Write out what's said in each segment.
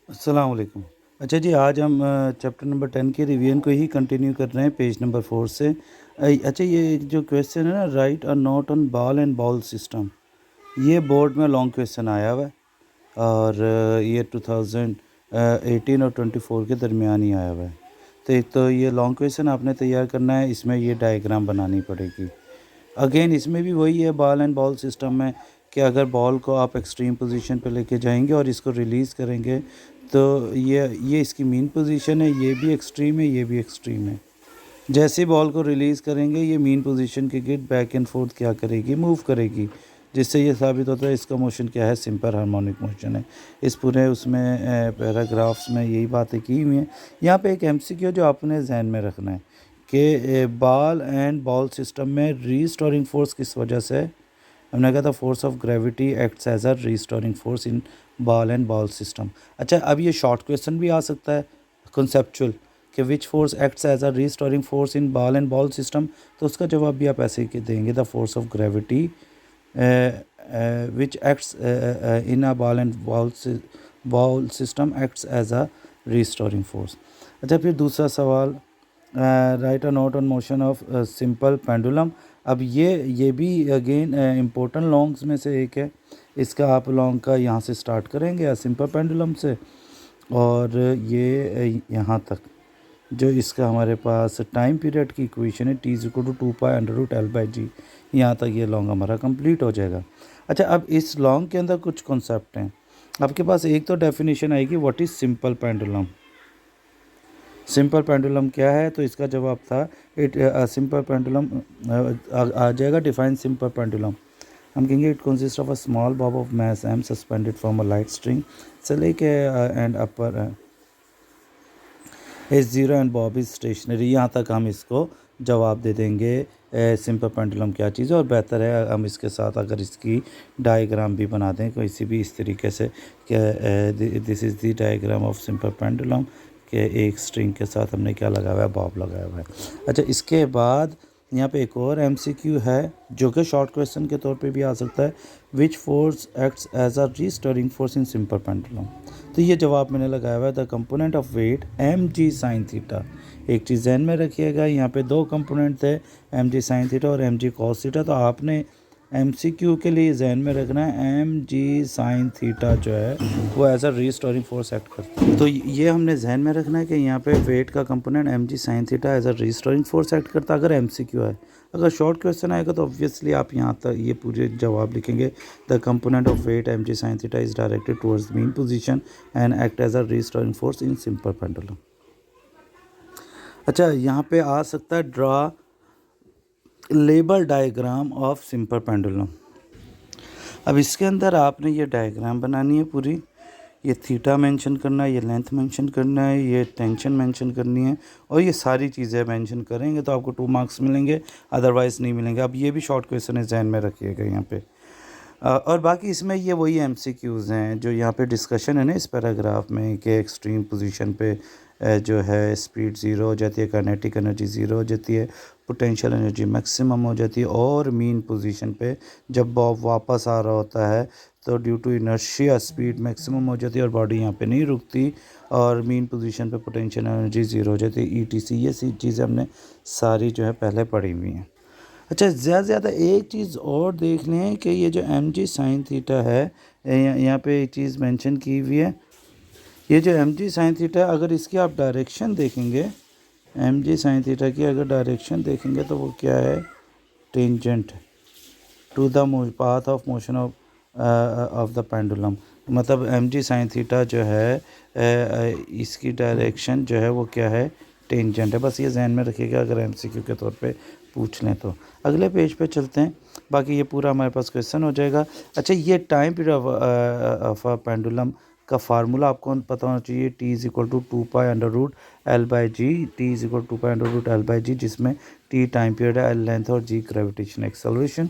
अस्सलाम वालेकुम। अच्छा जी, आज हम चैप्टर नंबर 10 के रिवीजन को ही कंटिन्यू कर रहे हैं पेज नंबर 4 से। अच्छा, ये जो क्वेश्चन है ना, right a note on ball and ball system, ये बोर्ड में लॉन्ग क्वेश्चन आया हुआ है और ये 2018 और 24 के दरमियान ही आया हुआ है। तो एक तो ये लॉन्ग क्वेश्चन आपने तैयार करना है, इसमें ये डायग्राम बनानी पड़ेगी। अगेन इसमें भी वही है, बॉल एंड बॉल सिस्टम में कि अगर बॉल को आप एक्सट्रीम पोजीशन पे लेके जाएंगे और इसको रिलीज़ करेंगे तो ये इसकी मीन पोजीशन है, ये भी एक्सट्रीम है, ये भी एक्सट्रीम है। जैसे बॉल को रिलीज़ करेंगे ये मीन पोजीशन के गिर्द बैक एंड फोर्थ क्या करेगी, मूव करेगी, जिससे ये साबित होता है इसका मोशन क्या है, सिंपल हार्मोनिक मोशन है। इस पूरे उसमें पैराग्राफ्स में यही बातें की हुई हैं। यहाँ पे एक एमसीक्यू जो आपने जहन में रखना है कि बॉल एंड बॉल सिस्टम में रीस्टोरिंग फोर्स किस वजह से है। हमने कहा था force of gravity acts as a restoring force in ball and ball system. अच्छा, अब ये शॉर्ट क्वेश्चन भी आ सकता है कंसेप्चुअल कि which force acts as a restoring force in ball and ball system, तो उसका जवाब भी आप ऐसे ही देंगे, the force of gravity which acts in a ball and ball system acts as a restoring force. अच्छा, फिर दूसरा सवाल, write a note on motion of simple pendulum. अब ये भी अगेन इम्पोर्टेंट लॉन्ग्स में से एक है। इसका आप लॉन्ग का यहाँ से स्टार्ट करेंगे या सिंपल पेंडुलम से, और ये यहाँ तक जो इसका हमारे पास टाइम पीरियड की इक्वेशन है T is equal to 2π√L/g, यहाँ तक ये लॉन्ग हमारा कंप्लीट हो जाएगा। अच्छा, अब इस लॉन्ग के अंदर कुछ कॉन्सेप्ट हैं आपके पास। एक तो डेफिनेशन आएगी what is simple pendulum. Simple pendulum क्या है, तो इसका जवाब था इट सिंपल पेंडुलम आ जाएगा। डिफाइन सिंपल पेंडुलम, हम कहेंगे it consist of a small Bob of mass m suspended from a light string से लेके and upper is zero and Bob is stationary. यहाँ तक हम इसको जवाब दे देंगे सिंपल पेंडुलम क्या चीज़ है। और बेहतर है हम इसके साथ अगर इसकी डायग्राम भी बना दें किसी भी इस तरीके से कि this is the diagram of simple pendulum के एक स्ट्रिंग के साथ हमने क्या लगाया हुआ है, बॉब लगाया हुआ है। अच्छा, इसके बाद यहाँ पे एक और एमसीक्यू है जो कि शॉर्ट क्वेश्चन के तौर पे भी आ सकता है, which force acts as a restoring force in simple pendulum. तो ये जवाब मैंने लगाया हुआ है the component of weight mg sine theta. एक चीज़ जहन में रखिएगा, यहाँ पे दो कंपोनेंट थे, mg साइन थीटा और mg कॉस थीटा। तो आपने MCQ के लिए जहन में रखना है mg साइन थीटा जो है वो as a restoring force act करता है। तो ये हमने जहन में रखना है कि यहाँ पे वेट का component mg sine theta as a restoring force act करता है, अगर MCQ है। अगर शॉर्ट क्वेश्चन आएगा तो ऑब्वियसली आप यहाँ तक ये पूरे जवाब लिखेंगे, the component of weight mg sine theta is directed towards mean position and act as a restoring force in simple pendulum. अच्छा, यहाँ पे आ सकता है draw label diagram of simple pendulum. अब इसके अंदर आपने ये डायग्राम बनानी है पूरी, ये थीटा मेंशन करना है, ये लेंथ मेंशन करना है, ये टेंशन मेंशन करनी है, और ये सारी चीज़ें मेंशन करेंगे तो आपको 2 मार्क्स मिलेंगे, अदरवाइज़ नहीं मिलेंगे। अब ये भी शॉर्ट क्वेश्चन है, जहन में रखिएगा यहाँ पे। और बाकी इसमें ये वही MCQs हैं जो यहाँ पे डिस्कशन है ना इस पैराग्राफ में कि एक्सट्रीम पोजीशन पे जो है स्पीड ज़ीरो हो जाती है, काइनेटिक एनर्जी ज़ीरो हो जाती है, पोटेंशियल एनर्जी मैक्सिमम हो जाती है, और मीन पोजीशन पे जब बॉब वापस आ रहा होता है तो due to inertia speed maximum हो जाती है और बॉडी यहाँ पे नहीं रुकती, और मीन पोजीशन पे पोटेंशियल एनर्जी ज़ीरो हो जाती है, ETC। ये सी चीज़ें हमने सारी जो है पहले पढ़ी हुई हैं। अच्छा, ज़्यादा से ज़्यादा एक चीज़ और देख लें कि ये जो mg साइन थीटा है, यहाँ पे एक चीज़ मेंशन की हुई है, ये जो mg साइन थीटा है अगर इसकी आप डायरेक्शन देखेंगे, mg साइन थीटा की अगर डायरेक्शन देखेंगे तो वो क्या है, tangent to the path of motion of the pendulum. मतलब mg साइन थीटा जो है इसकी डायरेक्शन जो है वो क्या है, टेंजेंट है। बस ये जहन में रखिएगा अगर MCQ के तौर पे पूछ लें तो। अगले पेज पे चलते हैं, बाकी ये पूरा हमारे पास क्वेश्चन हो जाएगा। अच्छा, ये time period of a pendulum का फार्मूला आपको पता होना चाहिए, T is equal to 2π√L/g, T is equal to 2π√L/g, जिसमें T टाइम पीरियड है, L लेंथ और G gravitation acceleration.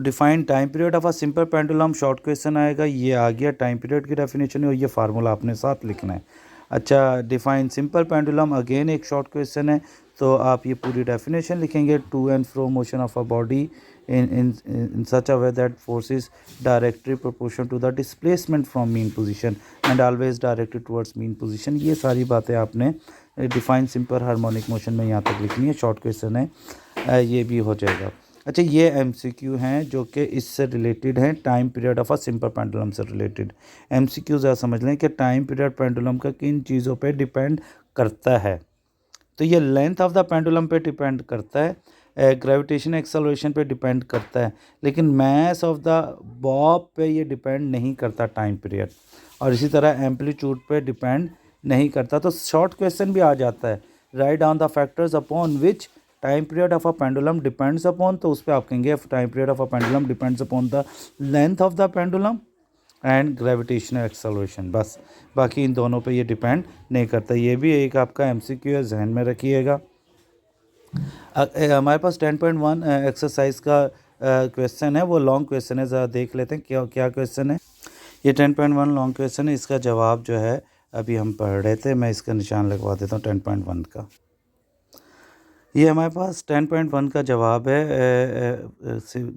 Define time period of a simple pendulum, short question आएगा, ये आ गया टाइम पीरियड की डेफिनेशन है और ये फार्मूला आपने साथ लिखना है। अच्छा, डिफाइन सिंपल पेंडुलम अगेन एक शॉर्ट क्वेश्चन है, तो आप ये पूरी डेफिनेशन लिखेंगे, to and fro motion of a body in such a way that force is directly proportional to the displacement from mean position and always directed towards mean position। ये सारी बातें आपने डिफाइन सिंपल हार्मोनिक मोशन में यहाँ तक लिखनी है, short question है, ये भी हो जाएगा। अच्छा, ये एमसीक्यू हैं जो कि इससे रिलेटेड हैं, time period of a simple pendulum से रिलेटेड एमसीक्यू। ज़रा समझ लें कि टाइम पीरियड पेंडुलम का किन चीज़ों पे डिपेंड करता है। तो ये लेंथ ऑफ द पेंडुलम पे डिपेंड करता है, ग्रेविटेशन एक्सेलरेशन पे डिपेंड करता है, लेकिन मास ऑफ द बॉब पे ये डिपेंड नहीं करता टाइम पीरियड, और इसी तरह एम्पलीट्यूड पे डिपेंड नहीं करता। तो शॉर्ट क्वेश्चन भी आ जाता है, write down the factors upon which time period of a pendulum depends upon, तो उस पर आप कहेंगे time period of a pendulum depends upon the length of the pendulum and gravitational acceleration. बस, बाकी इन दोनों पे ये डिपेंड नहीं करता। ये भी एक आपका एमसीक्यू है, जहन में रखिएगा। हमारे पास 10.1 एक्सरसाइज का क्वेश्चन है, वो लॉन्ग क्वेश्चन है, ज़रा देख लेते हैं क्या क्या क्वेश्चन है। ये 10.1 लॉन्ग क्वेश्चन है, इसका जवाब जो है अभी हम पढ़ रहे थे, मैं इसका निशान लगवा देता हूँ 10.1 का। ये हमारे पास 10.1 का जवाब है,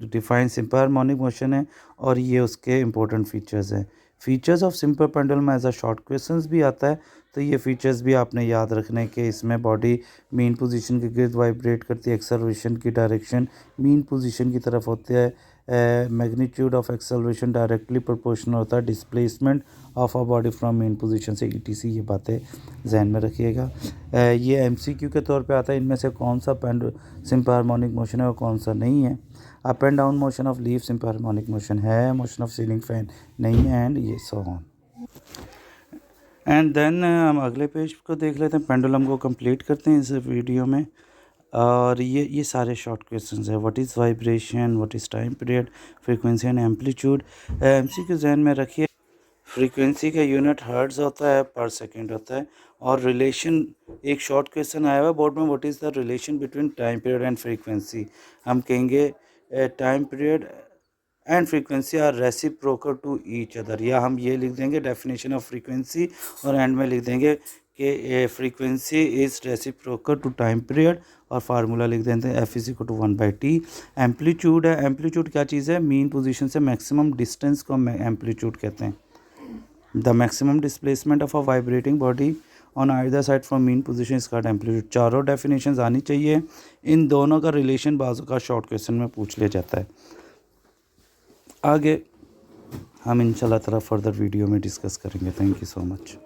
डिफाइन सिंपल हार्मोनिक मोशन है, और ये उसके इंपॉर्टेंट फीचर्स हैं। Features of simple pendulum as a short questions भी आता है, तो ये फीचर्स भी आपने याद रखने के। इसमें बॉडी मीन पोजीशन के गिर्द वाइब्रेट करती है, एक्सेलरेशन की डायरेक्शन मीन पोजीशन की तरफ होती है, magnitude of acceleration directly proportional होता है displacement of a body from main position से, ईटीसी। ये बातें जहन में रखिएगा। ये एमसीक्यू के तौर पे आता है, इनमें से कौन सा सिंपल हार्मोनिक मोशन है और कौन सा नहीं है। Up and down motion of leaf simple harmonic motion है, मोशन ऑफ सीलिंग फैन नहीं है, एंड ये सो ऑन। एंड देन हम अगले पेज को देख लेते हैं, पेंडुलम को कंप्लीट करते हैं इस वीडियो में। और ये सारे शॉर्ट क्वेश्चंस हैं। What is vibration, what is time period, frequency and amplitude. MCQ जहन में रखिए, फ्रीक्वेंसी का यूनिट हर्ट्ज़ होता है, पर सेकंड होता है। और रिलेशन, एक शॉर्ट क्वेश्चन आया हुआ बोर्ड में, what is the relation between time period and frequency. हम कहेंगे time period and frequency are reciprocal to each other, या हम ये लिख देंगे डेफिनेशन ऑफ फ्रीक्वेंसी, और एंड में लिख देंगे कि frequency is reciprocal to time period, और फार्मूला लिख देते हैं F is equal to 1/t। Amplitude है, एम्पलीट्यूड क्या चीज़ है, मीन पोजीशन से मैक्सिमम डिस्टेंस को हम एम्पलीट्यूड कहते हैं। The maximum displacement of a vibrating body on either side from mean position is called amplitude. चारों डेफिनेशंस आनी चाहिए, इन दोनों का रिलेशन बाजू का शॉर्ट क्वेश्चन में पूछ लिया जाता है। आगे हम इंशाल्लाह ताला फर्दर वीडियो में डिस्कस करेंगे। Thank you so much.